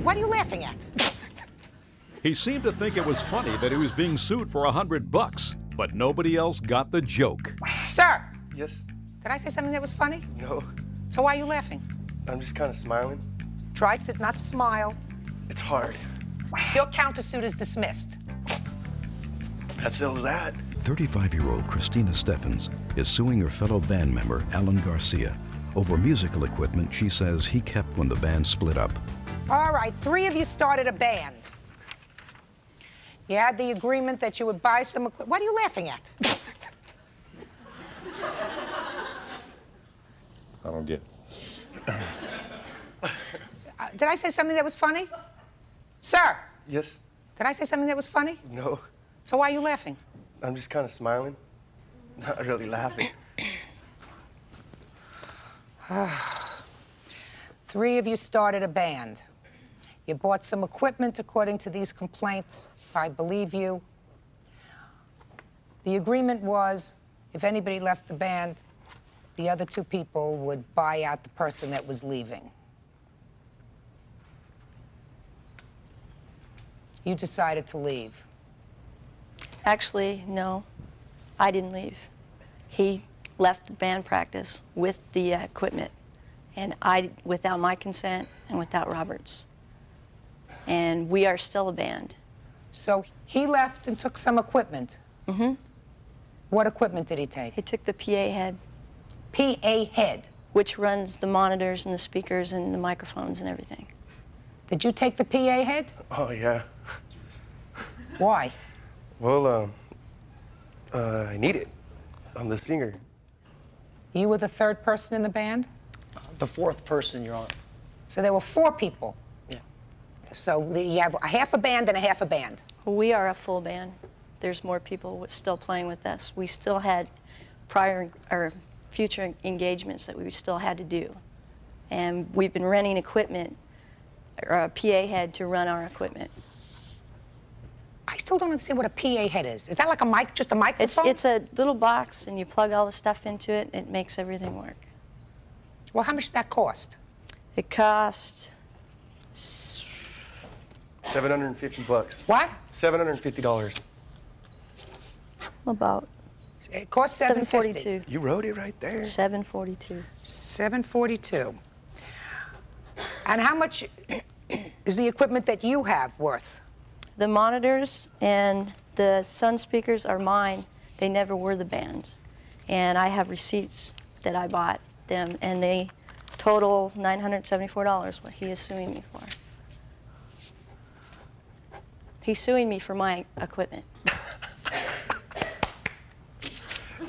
What are you laughing at? He seemed to think it was funny that he was being sued for $100, but nobody else got the joke. Sir! Yes? Did I say something that was funny? No. So why are you laughing? I'm just kind of smiling. Try to not smile. It's hard. Your countersuit is dismissed. That settles that. 35-year-old Christina Steffens is suing her fellow band member, Alan Garcia, over musical equipment she says he kept when the band split up. All right, 3 of you started a band. You had the agreement that you would buy some equipment. What are you laughing at? I don't get it. Did I say something that was funny? Sir! Yes? Did I say something that was funny? No. So why are you laughing? I'm just kind of smiling. Not really laughing. 3 of you started a band. You bought some equipment according to these complaints. I believe you. The agreement was, if anybody left the band, the other 2 people would buy out the person that was leaving. You decided to leave. Actually, no, I didn't leave. He left the band practice with the equipment, and without my consent and without Robert's. And we are still a band. So he left and took some equipment? Mm-hmm. What equipment did he take? He took the PA head. PA head? Which runs the monitors and the speakers and the microphones and everything. Did you take the PA head? Oh, yeah. Why? Well, I need it. I'm the singer. You were the 3rd person in the band? The 4th person, Your Honor. So there were 4 people? Yeah. So you have a half a band and a half a band? We are a full band. There's more people still playing with us. We still had prior or future engagements that we still had to do. And we've been renting equipment, or a PA head to run our equipment. I still don't understand what a PA head is. Is that like a mic, just a microphone? It's a little box, and you plug all the stuff into it, and it makes everything work. Well, how much did that cost? It cost... $750. What? $750. About... It cost $750. $742. You wrote it right there. $742. $742. And how much is the equipment that you have worth? The monitors and the Sun speakers are mine. They never were the band's. And I have receipts that I bought them, and they total $974, what he is suing me for. He's suing me for my equipment.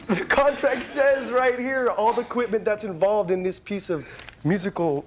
The contract says right here all the equipment that's involved in this piece of musical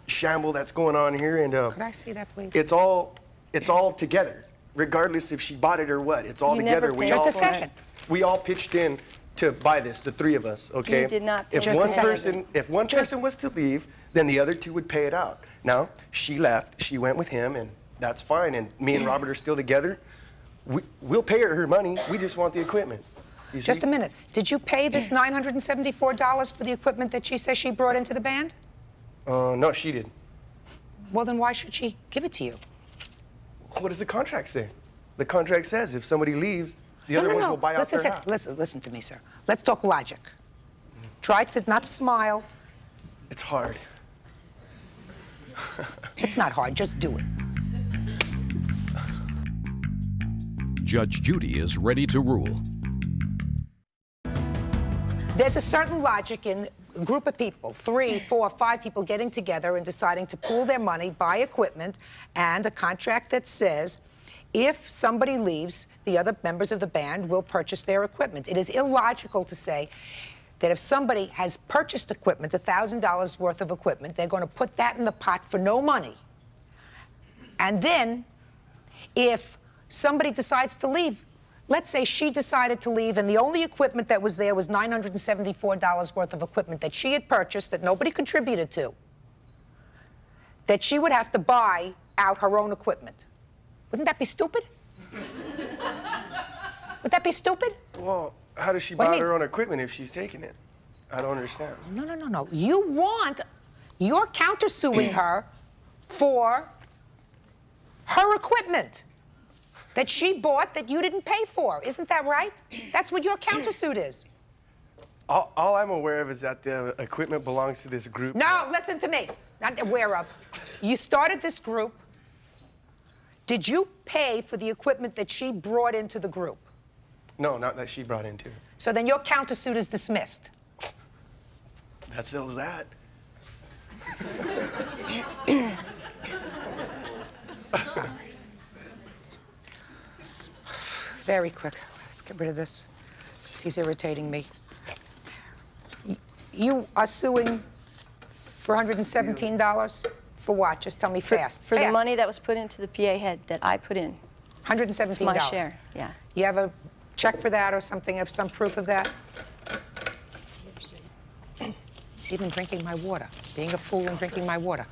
shamble that's going on here, and Could I see that, please? it's all together, regardless if she bought it or what. It's all You together. never paid Just a second. We all pitched in to buy this, the 3 of us. Okay. You did not pay If for one it. person, if one person was to leave, then the other 2 would pay it out. Now she left. She went with him, and that's fine. And me and Robert are still together. We'll pay her money. We just want the equipment. You Just see? a minute. Did you pay this $974 for the equipment that she says she brought into the band? No, she did. Well, then why should she give it to you? What does the contract say? The contract says if somebody leaves, the other ones will buy out their house. Listen to me, sir. Let's talk logic. Try to not smile. It's hard. It's not hard. Just do it. Judge Judy is ready to rule. There's a certain logic in a group of people, 3, 4, 5 people getting together and deciding to pool their money, buy equipment, and a contract that says if somebody leaves, the other members of the band will purchase their equipment. It is illogical to say that if somebody has purchased equipment, $1,000 worth of equipment, they're going to put that in the pot for no money. And then, if somebody decides to leave, let's say she decided to leave and the only equipment that was there was $974 worth of equipment that she had purchased that nobody contributed to, that she would have to buy out her own equipment. Wouldn't that be stupid? Would that be stupid? Well, how does she What do buy you mean? her own equipment if she's taking it? I don't understand. No. You're countersuing her for her equipment that she bought that you didn't pay for. Isn't that right? That's what your countersuit is. All I'm aware of is that the equipment belongs to this group. No, listen to me. Not aware of. You started this group. Did you pay for the equipment that she brought into the group? No, not that she brought into it. So then your countersuit is dismissed. That settles that. Very quick. Let's get rid of this. He's irritating me. You are suing for $117? For what? Just tell me fast. For the Fast. money that was put into the PA head that I put in. $117. It's my share, yeah. You have a check for that or something, have some proof of that? Even drinking my water. Being a fool and drinking my water.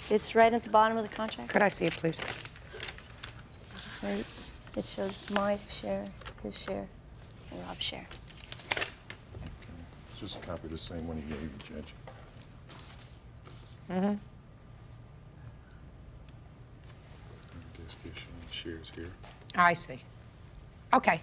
It's right at the bottom of the contract. Could I see it, please? Right. It shows my share, his share, and Rob's share. It's just a copy of the same one he gave the judge. Mm-hmm. I guess they're showing shares here. I see. Okay.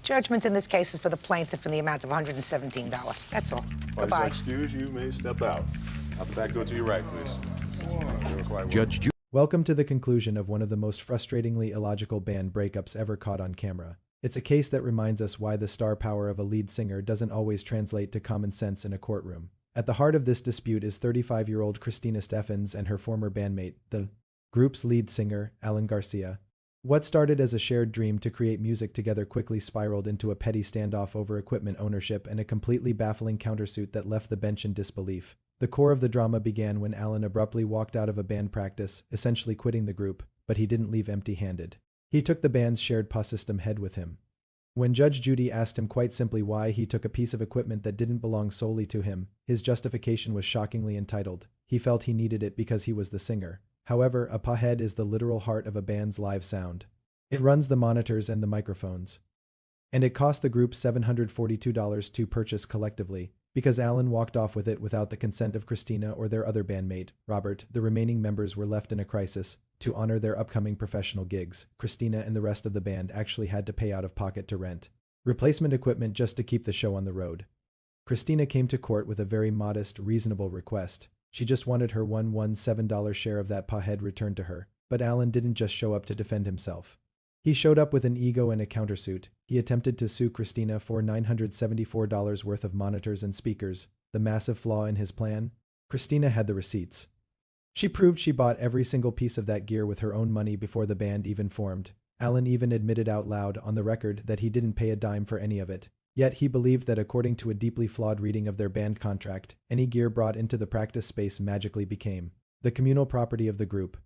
Judgment in this case is for the plaintiff in the amount of $117. That's all. Goodbye. Excuse, you may step out. Out the back door to your right, please. Judge Judy. Welcome to the conclusion of one of the most frustratingly illogical band breakups ever caught on camera. It's a case that reminds us why the star power of a lead singer doesn't always translate to common sense in a courtroom. At the heart of this dispute is 35-year-old Christina Steffens and her former bandmate, the group's lead singer, Alan Garcia. What started as a shared dream to create music together quickly spiraled into a petty standoff over equipment ownership and a completely baffling countersuit that left the bench in disbelief. The core of the drama began when Alan abruptly walked out of a band practice, essentially quitting the group, but he didn't leave empty-handed. He took the band's shared PA system head with him. When Judge Judy asked him quite simply why he took a piece of equipment that didn't belong solely to him, his justification was shockingly entitled. He felt he needed it because he was the singer. However, a PA head is the literal heart of a band's live sound. It runs the monitors and the microphones. And it cost the group $742 to purchase collectively. Because Alan walked off with it without the consent of Christina or their other bandmate, Robert, the remaining members were left in a crisis. To honor their upcoming professional gigs, Christina and the rest of the band actually had to pay out of pocket to rent replacement equipment just to keep the show on the road. Christina came to court with a very modest, reasonable request. She just wanted her $117 share of that PA head returned to her. But Alan didn't just show up to defend himself. He showed up with an ego and a countersuit. He attempted to sue Christina for $974 worth of monitors and speakers. The massive flaw in his plan? Christina had the receipts. She proved she bought every single piece of that gear with her own money before the band even formed. Alan even admitted out loud on the record that he didn't pay a dime for any of it. Yet he believed that according to a deeply flawed reading of their band contract, any gear brought into the practice space magically became the communal property of the group.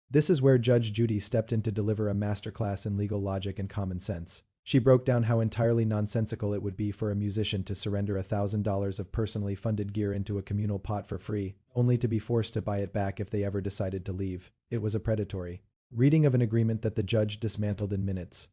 This is where Judge Judy stepped in to deliver a masterclass in legal logic and common sense. She broke down how entirely nonsensical it would be for a musician to surrender $1,000 of personally funded gear into a communal pot for free, only to be forced to buy it back if they ever decided to leave. It was a predatory reading of an agreement that the judge dismantled in minutes.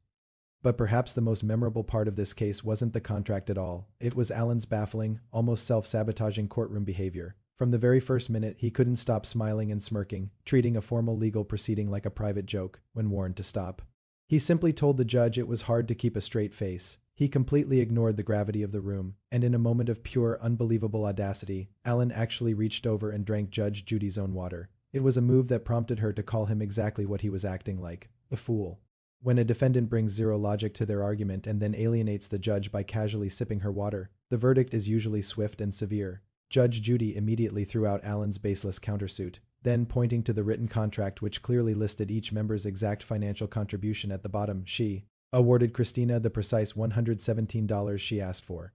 But perhaps the most memorable part of this case wasn't the contract at all. It was Alan's baffling, almost self-sabotaging courtroom behavior. From the very first minute, he couldn't stop smiling and smirking, treating a formal legal proceeding like a private joke when warned to stop. He simply told the judge it was hard to keep a straight face. He completely ignored the gravity of the room, and in a moment of pure, unbelievable audacity, Alan actually reached over and drank Judge Judy's own water. It was a move that prompted her to call him exactly what he was acting like, a fool. When a defendant brings zero logic to their argument and then alienates the judge by casually sipping her water, the verdict is usually swift and severe. Judge Judy immediately threw out Alan's baseless countersuit. Then, pointing to the written contract which clearly listed each member's exact financial contribution at the bottom, she awarded Christina the precise $117 she asked for.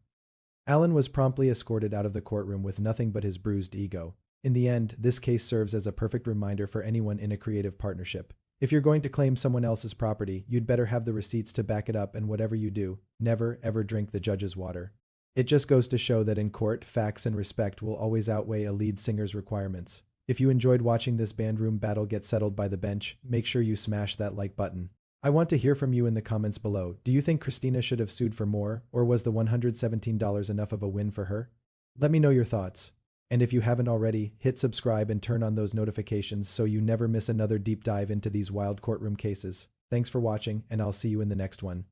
Alan was promptly escorted out of the courtroom with nothing but his bruised ego. In the end, this case serves as a perfect reminder for anyone in a creative partnership. If you're going to claim someone else's property, you'd better have the receipts to back it up, and whatever you do, never ever drink the judge's water. It just goes to show that in court, facts and respect will always outweigh a lead singer's requirements. If you enjoyed watching this bandroom battle get settled by the bench, make sure you smash that like button. I want to hear from you in the comments below. Do you think Christina should have sued for more, or was the $117 enough of a win for her? Let me know your thoughts. And if you haven't already, hit subscribe and turn on those notifications so you never miss another deep dive into these wild courtroom cases. Thanks for watching, and I'll see you in the next one.